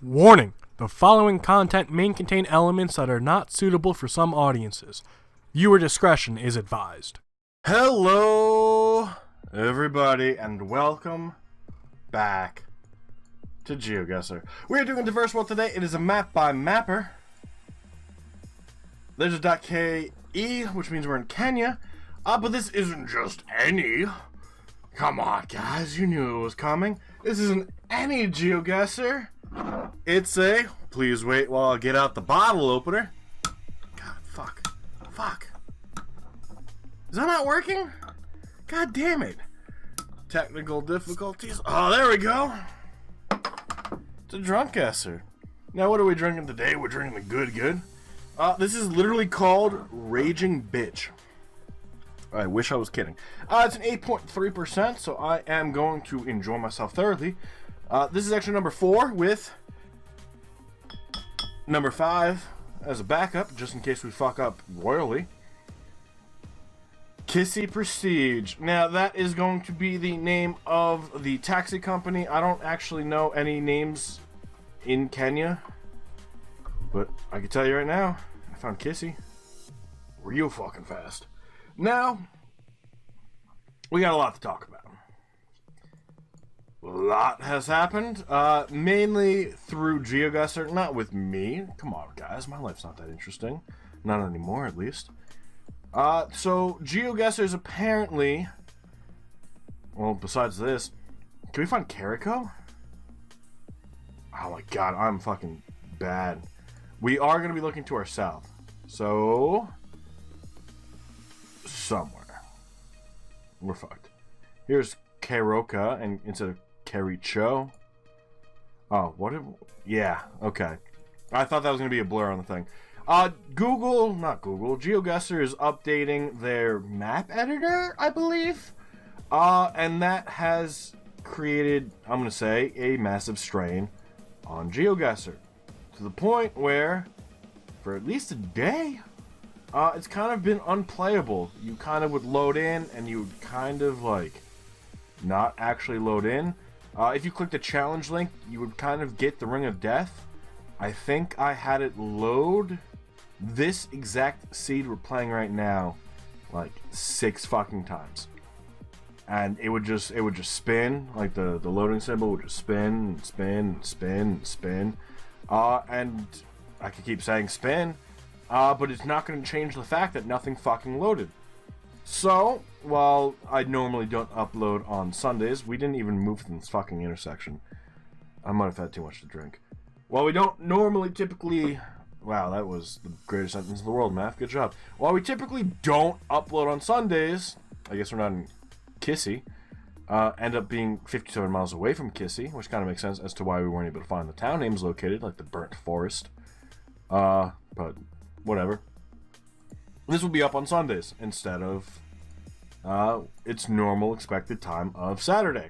Warning! The following content may contain elements that are not suitable for some audiences. Viewer discretion is advised. Hello, everybody, and welcome back to Geoguessr. We're doing a diverse world today. It is a map by mapper. There's a .ke, which means we're in Kenya. But this isn't just any. Come on, guys, you knew it was coming. This isn't any Geoguessr. It's a, please wait while I get out the bottle opener. God, fuck. Is that not working? God damn it. Technical difficulties. Oh, there we go. It's a Drunkguessr. Now, what are we drinking today? We're drinking the good. This is literally called Raging Bitch. I wish I was kidding. It's an 8.3%, so I am going to enjoy myself thoroughly. This is actually number 4 with number 5 as a backup, just in case we fuck up royally. Kissy Prestige. Now, that is going to be the name of the taxi company. I don't actually know any names in Kenya, but I can tell you right now, I found Kissy real fucking fast. Now, we got a lot to talk about. A lot has happened, mainly through Geoguessr, not with me. Come on, guys, my life's not that interesting. Not anymore, at least. So, Geoguessr is apparently... Well, besides this, can we find Carico? Oh my god, I'm fucking bad. We are going to be looking to our south. So... somewhere. We're fucked. Here's Karoka, and instead of Kericho. Oh, what? Yeah, okay. I thought that was going to be a blur on the thing. Geoguessr is updating their map editor, I believe. And that has created, I'm going to say, a massive strain on Geoguessr. To the point where, for at least a day, it's kind of been unplayable. You kind of would load in, and you would kind of, like, not actually load in. If you click the challenge link, you would kind of get the Ring of Death. I think I had it load this exact seed we're playing right now, like, 6 fucking times. And it would just spin, like the loading symbol would just spin, and spin. And I could keep saying spin. But it's not going to change the fact that nothing fucking loaded. So, while I normally don't upload on Sundays, we didn't even move from this fucking intersection. I might have had too much to drink. While we don't normally typically... Wow, that was the greatest sentence in the world, Maff. Good job. While we typically don't upload on Sundays, I guess we're not in Kissy, end up being 57 miles away from Kissy, which kind of makes sense as to why we weren't able to find the town names located, like the Burnt Forest. But... whatever. This will be up on Sundays instead of its normal expected time of Saturday.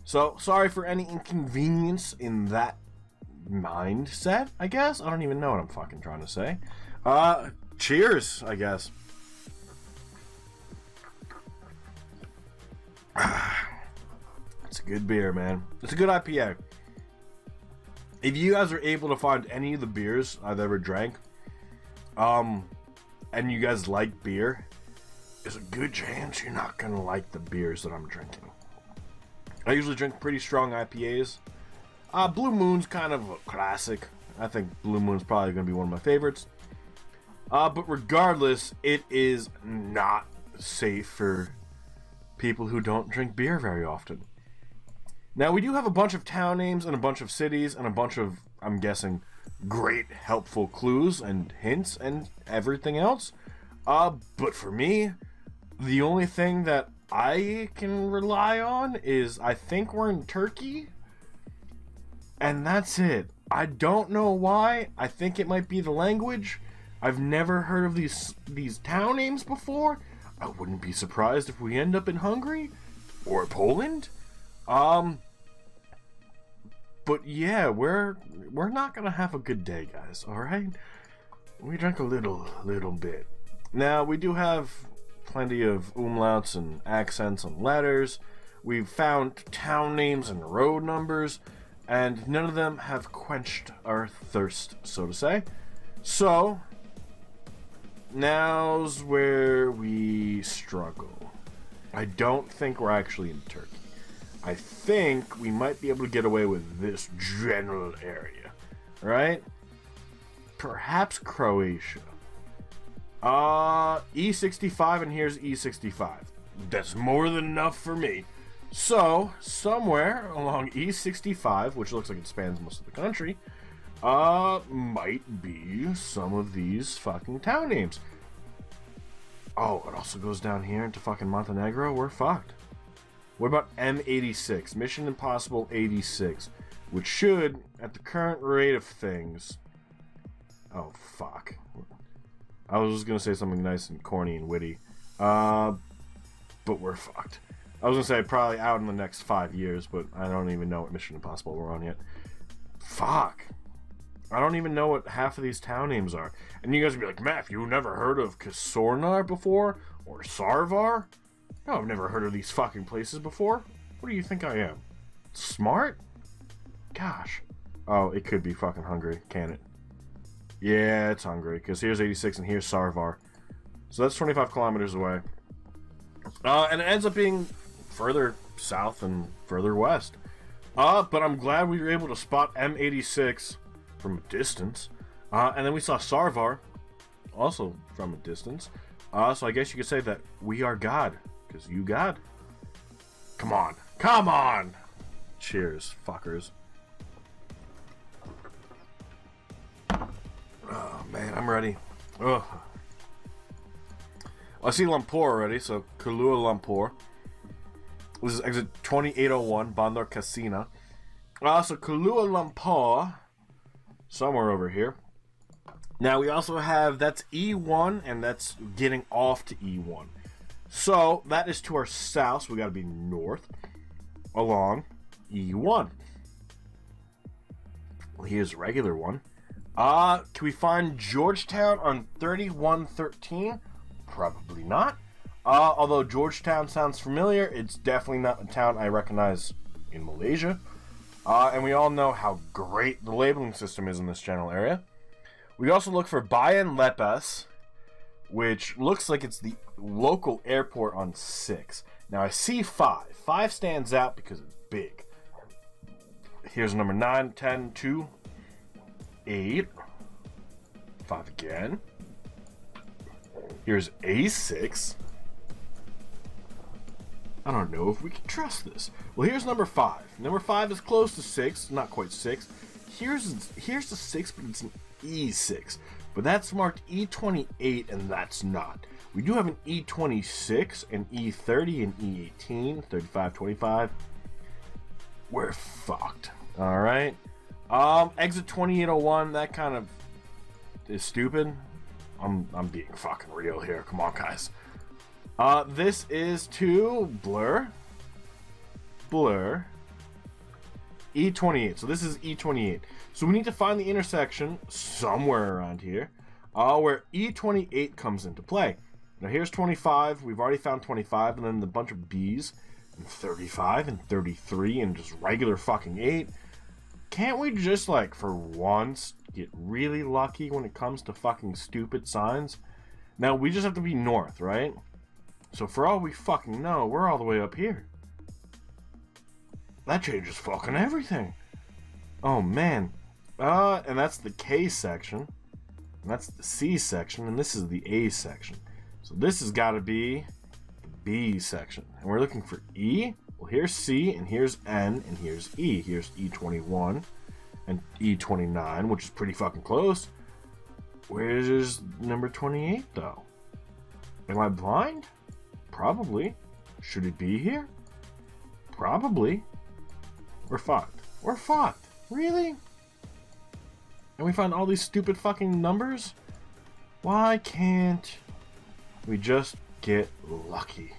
So, sorry for any inconvenience in that mindset, I guess? I don't even know what I'm fucking trying to say. Cheers, I guess. It's a good beer, man. It's a good IPA. If you guys are able to find any of the beers I've ever drank, and you guys like beer, there's a good chance you're not gonna like the beers that I'm drinking. I usually drink pretty strong IPAs. Blue Moon's kind of a classic. I think Blue Moon's probably gonna be one of my favorites. But regardless, it is not safe for people who don't drink beer very often. Now, we do have a bunch of town names and a bunch of cities and a bunch of, I'm guessing, great helpful clues and hints and everything else. But for me, the only thing that I can rely on is I think we're in Turkey. And that's it. I don't know why. I think it might be the language. I've never heard of these town names before. I wouldn't be surprised if we end up in Hungary or Poland. But yeah, we're not gonna have a good day, guys, alright? We drank a little bit. Now, we do have plenty of umlauts and accents on letters. We've found town names and road numbers. and none of them have quenched our thirst, so to say. So, now's where we struggle. I don't think we're actually in Turkey. I think we might be able to get away with this general area, right? Perhaps Croatia. E65, and here's E65. That's more than enough for me. So, somewhere along E65, which looks like it spans most of the country, might be some of these fucking town names. Oh, it also goes down here into fucking Montenegro. We're fucked. What about M86? Mission Impossible 86. Which should, at the current rate of things... Oh, fuck. I was just gonna say something nice and corny and witty. But we're fucked. I was gonna say probably out in the next 5 years, but I don't even know what Mission Impossible we're on yet. Fuck. I don't even know what half of these town names are. And you guys would be like, Maff, you never heard of Kasornar before? Or Sarvar? No, I've never heard of these fucking places before. What do you think I am? Smart? Gosh. Oh, it could be fucking Hungary, can it? Yeah, it's Hungary, because here's 86 and here's Sarvar. So that's 25 kilometers away. And it ends up being further south and further west. But I'm glad we were able to spot M86 from a distance. And then we saw Sarvar, also from a distance. So I guess you could say that we are God. Because you God. Come on. Come on! Cheers, fuckers. Oh, man, I'm ready. Ugh. I see Lumpur already, so Kuala Lumpur. This is exit 2801, Bandar Casina. So Kuala Lumpur, somewhere over here. Now we also have, that's E1, and that's getting off to E1. So that is to our south, so we gotta be north along E1. Well, here's a regular one. Can we find Georgetown on 3113? Probably not. Although Georgetown sounds familiar, it's definitely not a town I recognize in Malaysia. And we all know how great the labeling system is in this general area. We also look for Bayan Lepas, which looks like it's the local airport on 6. Now I see 5. 5 stands out because it's big. Here's number 9, 10, 2, 8. 5 again. Here's A6. I don't know if we can trust this. Well, here's number 5. Number 5 is close to 6, not quite 6. Here's the 6, but it's an E6. But that's marked E28, and that's not. We do have an E26, an E30, an E18, 35, 25. We're fucked. Alright. Exit 2801, that kind of is stupid. I'm being fucking real here. Come on, guys. This is to Blur. E28. So this is E28. So we need to find the intersection somewhere around here where E28 comes into play. Now here's 25. We've already found 25, and then the bunch of B's, and 35, and 33, and just regular fucking 8. Can't we just, like, for once, get really lucky when it comes to fucking stupid signs? Now, we just have to be north, right? So for all we fucking know, we're all the way up here. That changes fucking everything. Oh, man. And that's the K section. And that's the C section. And this is the A section. So this has got to be the B section. And we're looking for E. Well, here's C, and here's N, and here's E. Here's E21 and E29, which is pretty fucking close. Where's number 28, though? Am I blind? Probably. Should it be here? Probably. We're fucked. We're fucked. Really? And we find all these stupid fucking numbers? Why can't we just get lucky?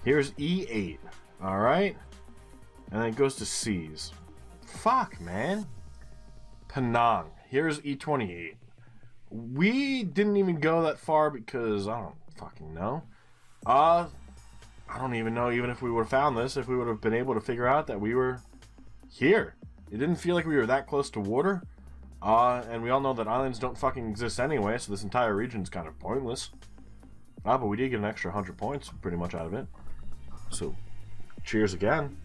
Here's E8. Alright? And then it goes to C's. Fuck, man. Penang. Here's E28. We didn't even go that far because I don't fucking know. I don't even know even if we would have found this, if we would have been able to figure out that we were here. It didn't feel like we were that close to water. And we all know that islands don't fucking exist anyway, so this entire region's kind of pointless. But we did get an extra 100 points pretty much out of it. So, cheers again.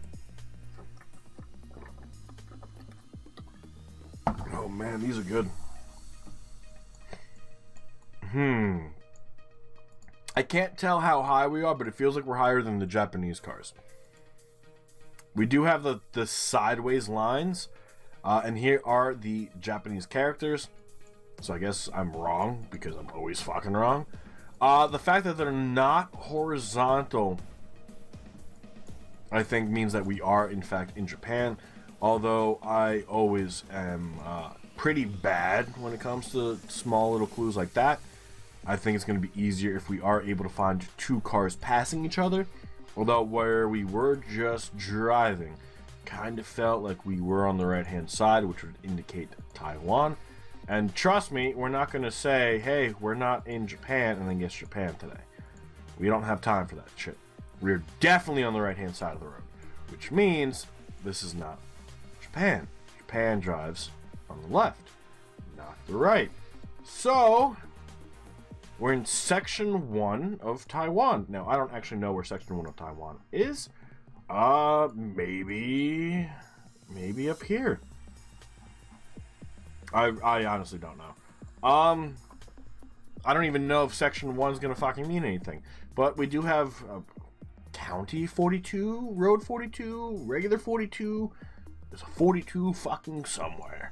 Oh man, these are good. I can't tell how high we are, but it feels like we're higher than the Japanese cars. We do have the sideways lines, and here are the Japanese characters. So I guess I'm wrong, because I'm always fucking wrong. The fact that they're not horizontal, I think, means that we are, in fact, in Japan. Although I always am pretty bad when it comes to small little clues like that. I think it's going to be easier if we are able to find two cars passing each other. Although where we were just driving, kind of felt like we were on the right-hand side, which would indicate Taiwan. And trust me, we're not going to say, hey, we're not in Japan, and then guess Japan today. We don't have time for that shit. We're definitely on the right-hand side of the road, which means this is not Japan. Japan drives on the left, not the right. So, we're in Section 1 of Taiwan. Now, I don't actually know where Section 1 of Taiwan is. Maybe up here. I honestly don't know. I don't even know if Section 1 is going to fucking mean anything. But we do have County 42, Road 42, Regular 42. There's a 42 fucking somewhere.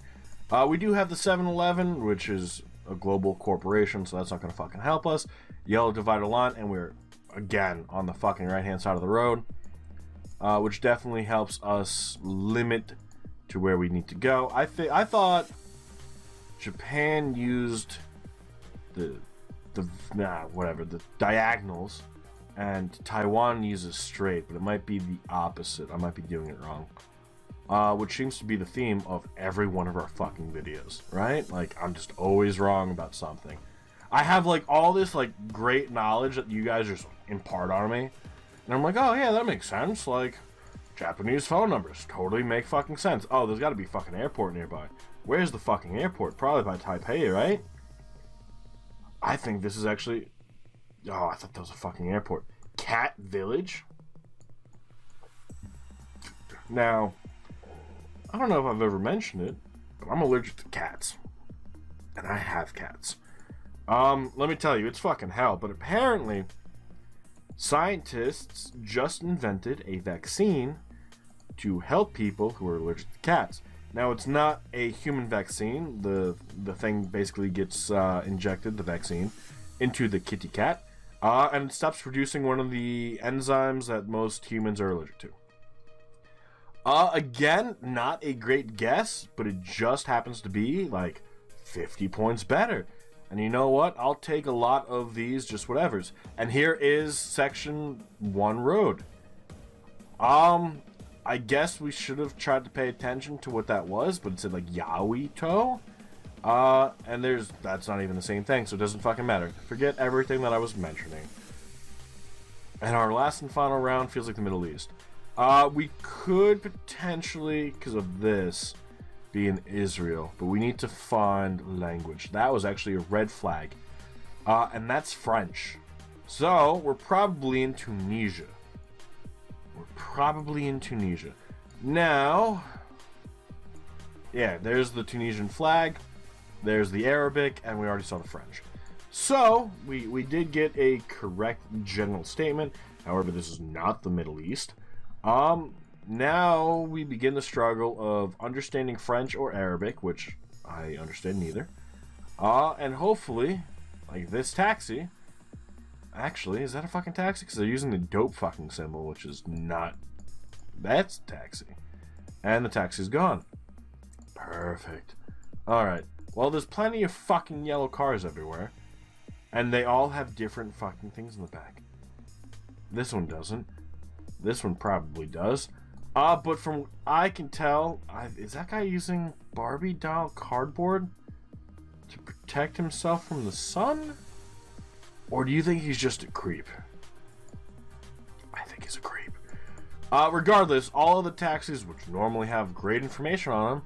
We do have the 7-Eleven, which is a global corporation, so that's not going to fucking help us. Yellow divider line, and we're, again, on the fucking right-hand side of the road. Which definitely helps us limit to where we need to go. I thought Japan used the diagonals, and Taiwan uses straight, but it might be the opposite. I might be doing it wrong. Which seems to be the theme of every one of our fucking videos, right? Like, I'm just always wrong about something. I have, like, all this, like, great knowledge that you guys just impart on me. And I'm like, oh, yeah, that makes sense. Like, Japanese phone numbers totally make fucking sense. Oh, there's got to be a fucking airport nearby. Where's the fucking airport? Probably by Taipei, right? I think this is actually... Oh, I thought that was a fucking airport. Cat Village? Now, I don't know if I've ever mentioned it, but I'm allergic to cats. And I have cats. Let me tell you, it's fucking hell. But apparently, scientists just invented a vaccine to help people who are allergic to cats. Now, it's not a human vaccine. The thing basically gets injected, the vaccine, into the kitty cat. And it stops producing one of the enzymes that most humans are allergic to. Again, not a great guess, but it just happens to be, like, 50 points better. And you know what? I'll take a lot of these just whatevers. And here is Section 1 road. I guess we should have tried to pay attention to what that was, but it said, like, Yawito. And that's not even the same thing, so it doesn't fucking matter. Forget everything that I was mentioning. And our last and final round feels like the Middle East. We could potentially, because of this, be in Israel, but we need to find language. That was actually a red flag. And that's French. So, we're probably in Tunisia. Now, yeah, there's the Tunisian flag, there's the Arabic, and we already saw the French. So, we did get a correct general statement. However, this is not the Middle East. Now we begin the struggle of understanding French or Arabic, which I understand neither. And hopefully, like this taxi. Actually, is that a fucking taxi? Because they're using the dope fucking symbol, which is not. That's a taxi. And the taxi's gone. Perfect. Alright. Well, there's plenty of fucking yellow cars everywhere. And they all have different fucking things in the back. This one doesn't. This one probably does. But from what I can tell, is that guy using Barbie doll cardboard to protect himself from the sun? Or do you think he's just a creep? I think he's a creep. Regardless, all of the taxis, which normally have great information on them,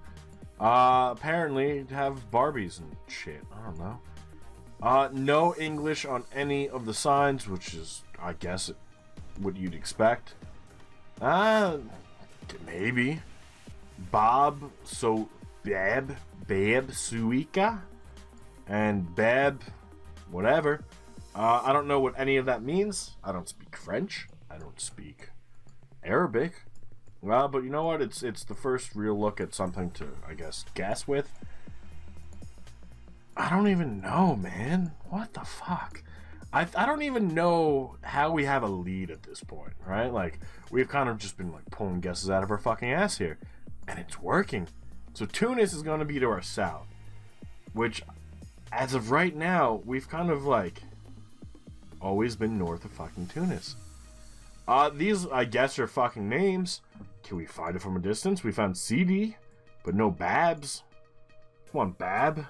apparently have Barbies and shit. I don't know. No English on any of the signs, which is, I guess, what you'd expect. Maybe. Bob, so Beb, Suika, and Beb, whatever. I don't know what any of that means. I don't speak French. I don't speak Arabic. Well, but you know what? It's the first real look at something to, I guess, guess with. I don't even know, man. What the fuck? I don't even know how we have a lead at this point, right? Like, we've kind of just been, like, pulling guesses out of our fucking ass here. And it's working. So Tunis is going to be to our south. Which, as of right now, we've kind of, like, always been north of fucking Tunis. These, I guess, are fucking names. Can we find it from a distance? We found CD, but no Babs. Come on, Bab.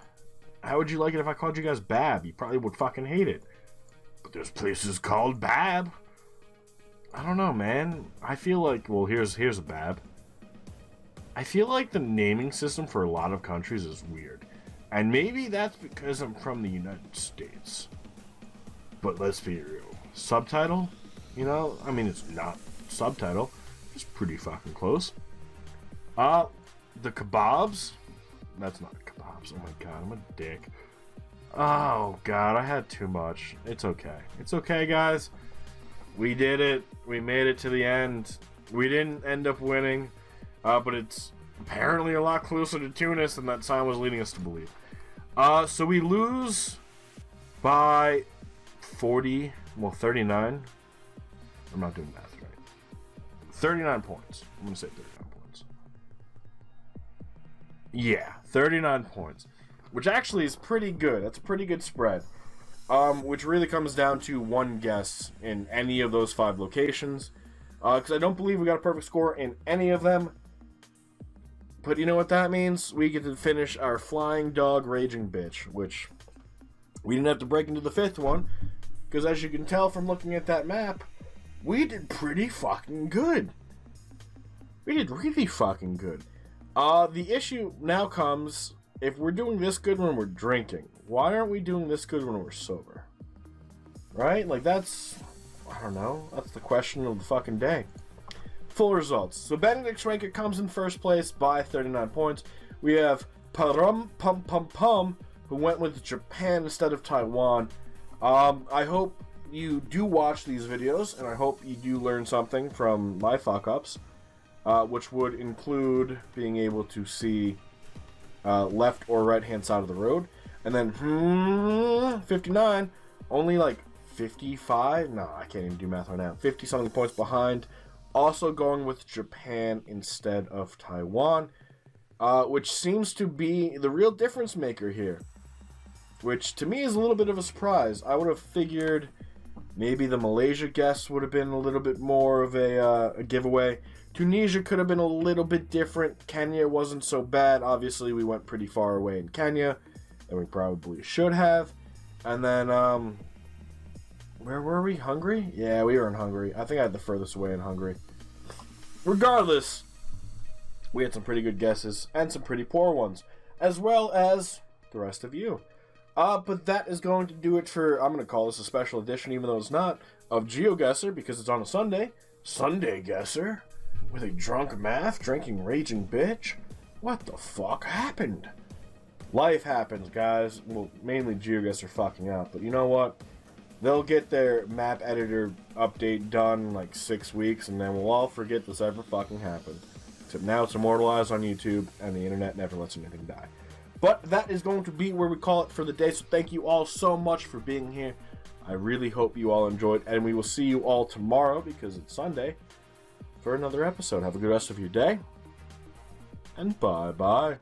How would you like it if I called you guys Bab? You probably would fucking hate it. But there's places called Bab. I don't know, man. I feel like, well, here's a Bab. I feel like the naming system for a lot of countries is weird. And maybe that's because I'm from the United States. But let's be real. Subtitle? You know, I mean, it's not subtitle. It's pretty fucking close. The kebabs? That's not kebabs. Oh my god, I'm a dick. Oh god, I had too much. It's okay. It's okay, guys. We did it. We made it to the end. We didn't end up winning. But it's apparently a lot closer to Tunis than that sign was leading us to believe. So we lose by 40, well, 39. I'm not doing math right. 39 points. I'm going to say 39 points. Yeah, 39 points. Which actually is pretty good. That's a pretty good spread. Which really comes down to one guess in any of those 5 locations. Because I don't believe we got a perfect score in any of them. But you know what that means? We get to finish our Flying Dog Raging Bitch. Which we didn't have to break into the 5th one. Because as you can tell from looking at that map, we did pretty fucking good. We did really fucking good. The issue now comes, if we're doing this good when we're drinking, why aren't we doing this good when we're sober? Right? Like, that's, I don't know, that's the question of the fucking day. Full results. So Benedict Schwenker comes in first place by 39 points. We have Parum Pum Pum Pum, who went with Japan instead of Taiwan. I hope you do watch these videos, and I hope you do learn something from my fuck-ups, which would include being able to see left or right-hand side of the road. And then, 59, only like 55, no, I can't even do math right now, 50-something points behind, also going with Japan instead of Taiwan, which seems to be the real difference maker here. Which, to me, is a little bit of a surprise. I would have figured maybe the Malaysia guess would have been a little bit more of a giveaway. Tunisia could have been a little bit different. Kenya wasn't so bad. Obviously, we went pretty far away in Kenya, and we probably should have. And then, where were we? Hungary? Yeah, we were in Hungary. I think I had the furthest away in Hungary. Regardless, we had some pretty good guesses and some pretty poor ones, as well as the rest of you. But that is going to do it for, I'm going to call this a special edition, even though it's not, of Geoguessr, because it's on a Sunday. Sunday Guesser? With a drunk Maff drinking raging bitch? What the fuck happened? Life happens, guys. Well, mainly Geoguessr fucking out, but you know what? They'll get their map editor update done in like 6 weeks, and then we'll all forget this ever fucking happened. Except now it's immortalized on YouTube, and the internet never lets anything die. But that is going to be where we call it for the day, so thank you all so much for being here. I really hope you all enjoyed, and we will see you all tomorrow, because it's Sunday, for another episode. Have a good rest of your day, and bye-bye.